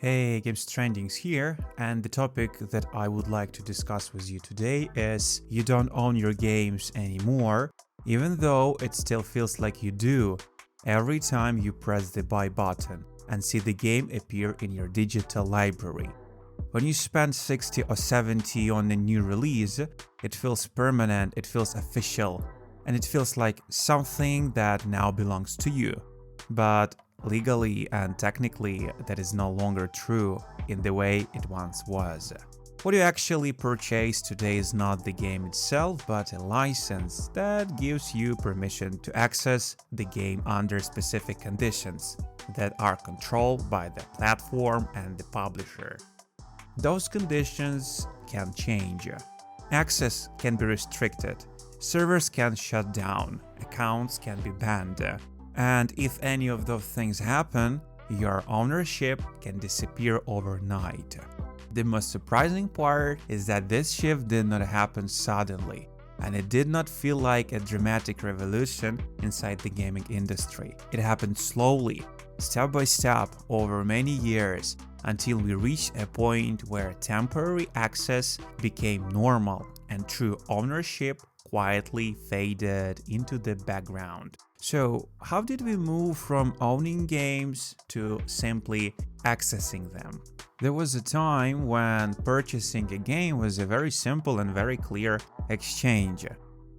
Hey, Games Trendings here, and the topic that I would like to discuss with you today is you don't own your games anymore, even though it still feels like you do every time you press the buy button and see the game appear in your digital library. When you spend 60 or 70 on a new release, it feels permanent, it feels official, and it feels like something that now belongs to you. But legally and technically, that is no longer true in the way it once was. What you actually purchase today is not the game itself, but a license that gives you permission to access the game under specific conditions that are controlled by the platform and the publisher. Those conditions can change. Access can be restricted, servers can shut down, accounts can be banned. And if any of those things happen, your ownership can disappear overnight. The most surprising part is that this shift did not happen suddenly, and it did not feel like a dramatic revolution inside the gaming industry. It happened slowly, step by step, over many years, until we reached a point where temporary access became normal and true ownership quietly faded into the background. So, how did we move from owning games to simply accessing them? There was a time when purchasing a game was a very simple and very clear exchange.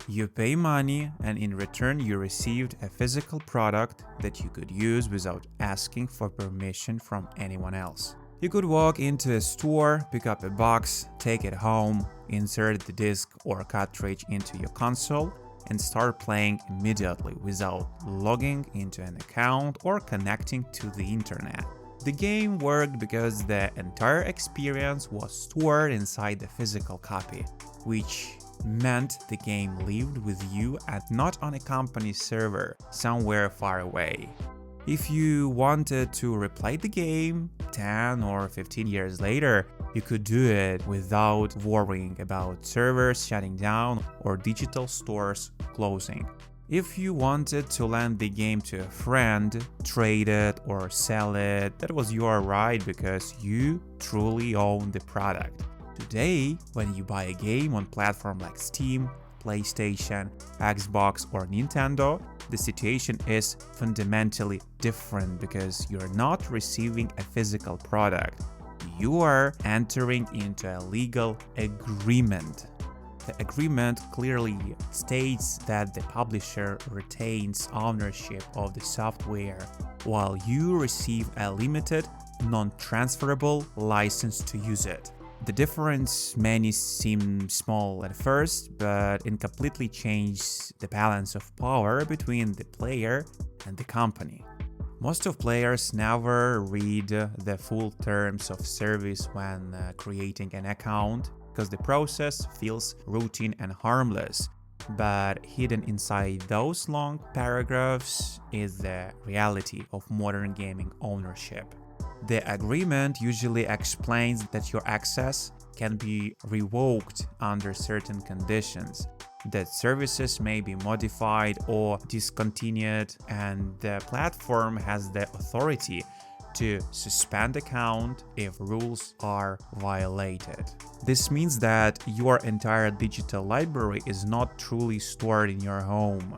You pay money, and in return you received a physical product that you could use without asking for permission from anyone else. You could walk into a store, pick up a box, take it home, insert the disc or cartridge into your console, and start playing immediately without logging into an account or connecting to the internet. The game worked because the entire experience was stored inside the physical copy, which meant the game lived with you and not on a company server somewhere far away. If you wanted to replay the game 10 or 15 years later, you could do it without worrying about servers shutting down or digital stores closing. If you wanted to lend the game to a friend, trade it or sell it, that was your right because you truly own the product. Today, when you buy a game on platforms like Steam, PlayStation, Xbox or Nintendo, the situation is fundamentally different because you're not receiving a physical product. You are entering into a legal agreement. The agreement clearly states that the publisher retains ownership of the software, while you receive a limited, non-transferable license to use it. The difference may seem small at first, but it completely changes the balance of power between the player and the company. Most of players never read the full terms of service when creating an account because the process feels routine and harmless. But hidden inside those long paragraphs is the reality of modern gaming ownership. The agreement usually explains that your access can be revoked under certain conditions, that services may be modified or discontinued, and the platform has the authority to suspend account if rules are violated. This means that your entire digital library is not truly stored in your home,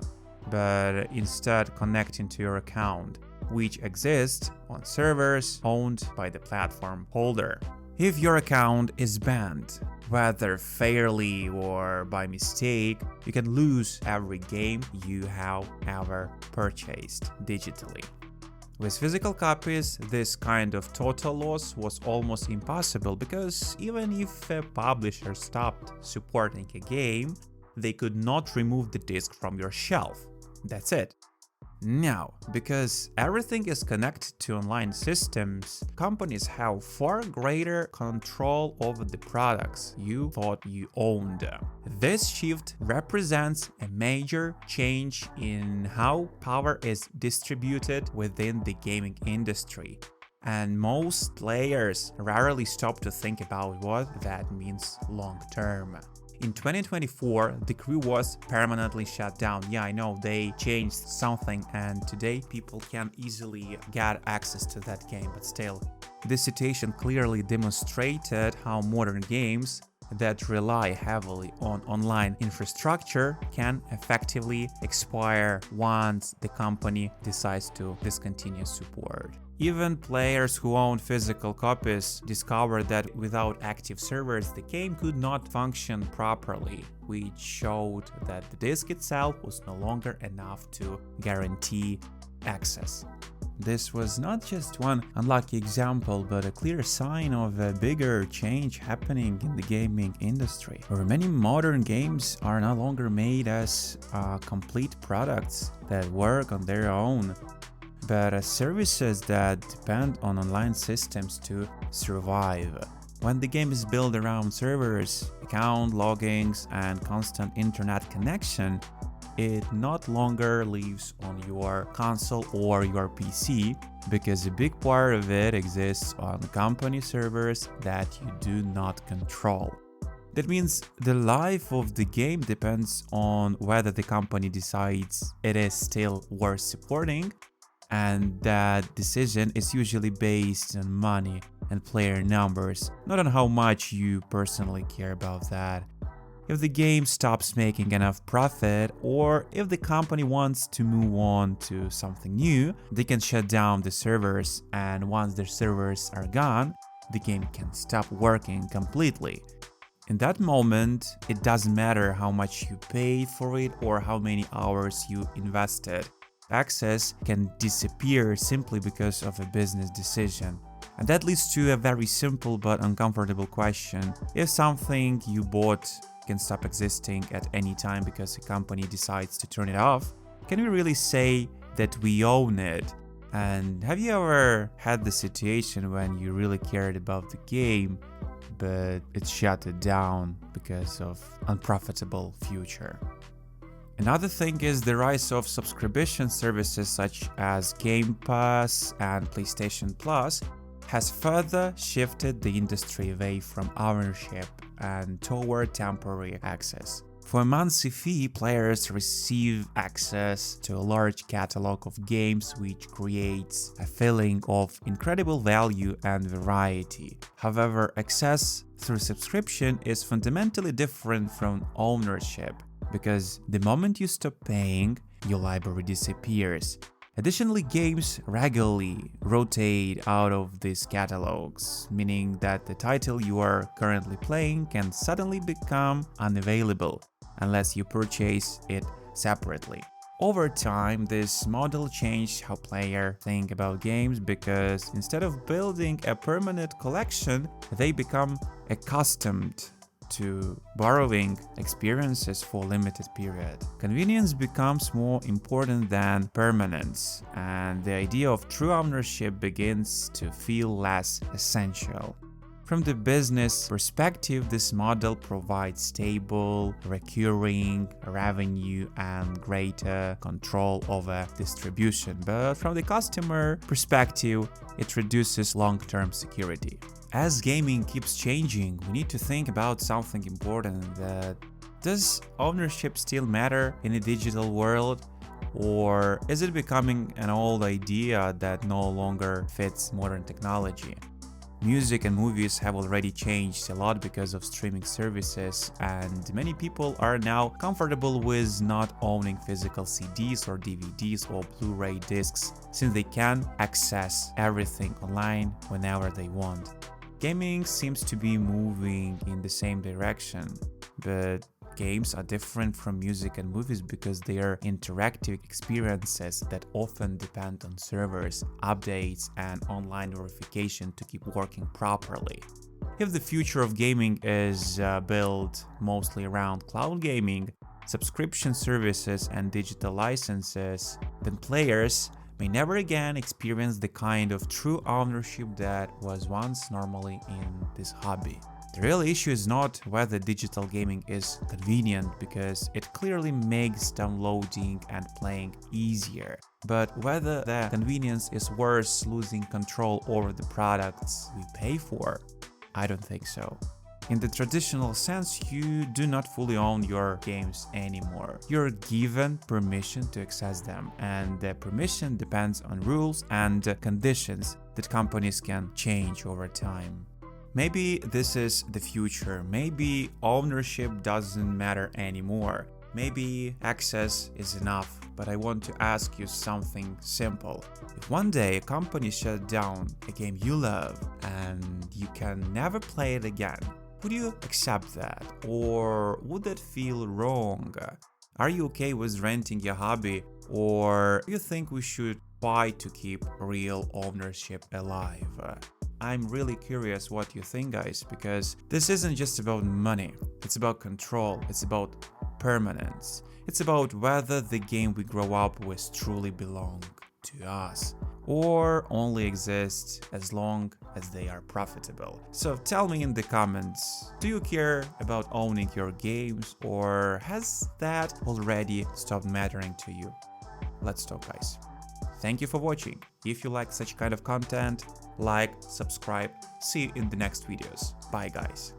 but instead connecting to your account, which exists on servers owned by the platform holder. If your account is banned, whether fairly or by mistake, you can lose every game you have ever purchased digitally. With physical copies, this kind of total loss was almost impossible because even if a publisher stopped supporting a game, they could not remove the disc from your shelf. That's it. Now, because everything is connected to online systems, companies have far greater control over the products you thought you owned. This shift represents a major change in how power is distributed within the gaming industry, and most players rarely stop to think about what that means long term. In 2024, the crew was permanently shut down. Yeah, I know they changed something, and today people can easily get access to that game, but still. This situation clearly demonstrated how modern games that rely heavily on online infrastructure can effectively expire once the company decides to discontinue support. Even players who own physical copies discovered that without active servers, the game could not function properly, which showed that the disk itself was no longer enough to guarantee access. This was not just one unlucky example, but a clear sign of a bigger change happening in the gaming industry, where many modern games are no longer made as complete products that work on their own, but as services that depend on online systems to survive. When the game is built around servers, account loggings, and constant internet connection, it not longer lives on your console or your PC, because a big part of it exists on company servers that you do not control. That means the life of the game depends on whether the company decides it is still worth supporting, and that decision is usually based on money and player numbers, not on how much you personally care about that. If the game stops making enough profit, or if the company wants to move on to something new, they can shut down the servers, and once their servers are gone, the game can stop working completely. In that moment, it doesn't matter how much you paid for it or how many hours you invested. Access can disappear simply because of a business decision. And that leads to a very simple but uncomfortable question. If something you bought can stop existing at any time because a company decides to turn it off, can we really say that we own it? And have you ever had the situation when you really cared about the game, but it shut it down because of unprofitable future? Another thing is the rise of subscription services such as Game Pass and PlayStation Plus has further shifted the industry away from ownership and toward temporary access. For a monthly fee, players receive access to a large catalog of games, which creates a feeling of incredible value and variety. However, access through subscription is fundamentally different from ownership, because the moment you stop paying, your library disappears. Additionally, games regularly rotate out of these catalogs, meaning that the title you are currently playing can suddenly become unavailable unless you purchase it separately. Over time, this model changed how players think about games, because instead of building a permanent collection, they become accustomed to borrowing experiences for a limited period. Convenience becomes more important than permanence, and the idea of true ownership begins to feel less essential. From the business perspective, this model provides stable, recurring revenue and greater control over distribution, but from the customer perspective, it reduces long-term security. As gaming keeps changing, we need to think about something important: that does ownership still matter in a digital world, or is it becoming an old idea that no longer fits modern technology? Music and movies have already changed a lot because of streaming services, and many people are now comfortable with not owning physical CDs or DVDs or Blu-ray discs, since they can access everything online whenever they want. Gaming seems to be moving in the same direction, but games are different from music and movies because they are interactive experiences that often depend on servers, updates, and online verification to keep working properly. If the future of gaming is built mostly around cloud gaming, subscription services, and digital licenses, then players may never again experience the kind of true ownership that was once normally in this hobby. The real issue is not whether digital gaming is convenient, because it clearly makes downloading and playing easier, but whether the convenience is worth losing control over the products we pay for. I don't think so. In the traditional sense, you do not fully own your games anymore. You're given permission to access them, and the permission depends on rules and conditions that companies can change over time. Maybe this is the future. Maybe ownership doesn't matter anymore. Maybe access is enough. But I want to ask you something simple. If one day a company shut down a game you love and you can never play it again, would you accept that? Or would that feel wrong? Are you okay with renting your hobby? Or do you think we should fight to keep real ownership alive? I'm really curious what you think, guys, because this isn't just about money. It's about control. It's about permanence. It's about whether the game we grow up with truly belong to us or only exist as long as they are profitable. So tell me in the comments, do you care about owning your games, or has that already stopped mattering to you? Let's talk, guys. Thank you for watching. If you like such kind of content, like, subscribe. See you in the next videos. Bye, guys.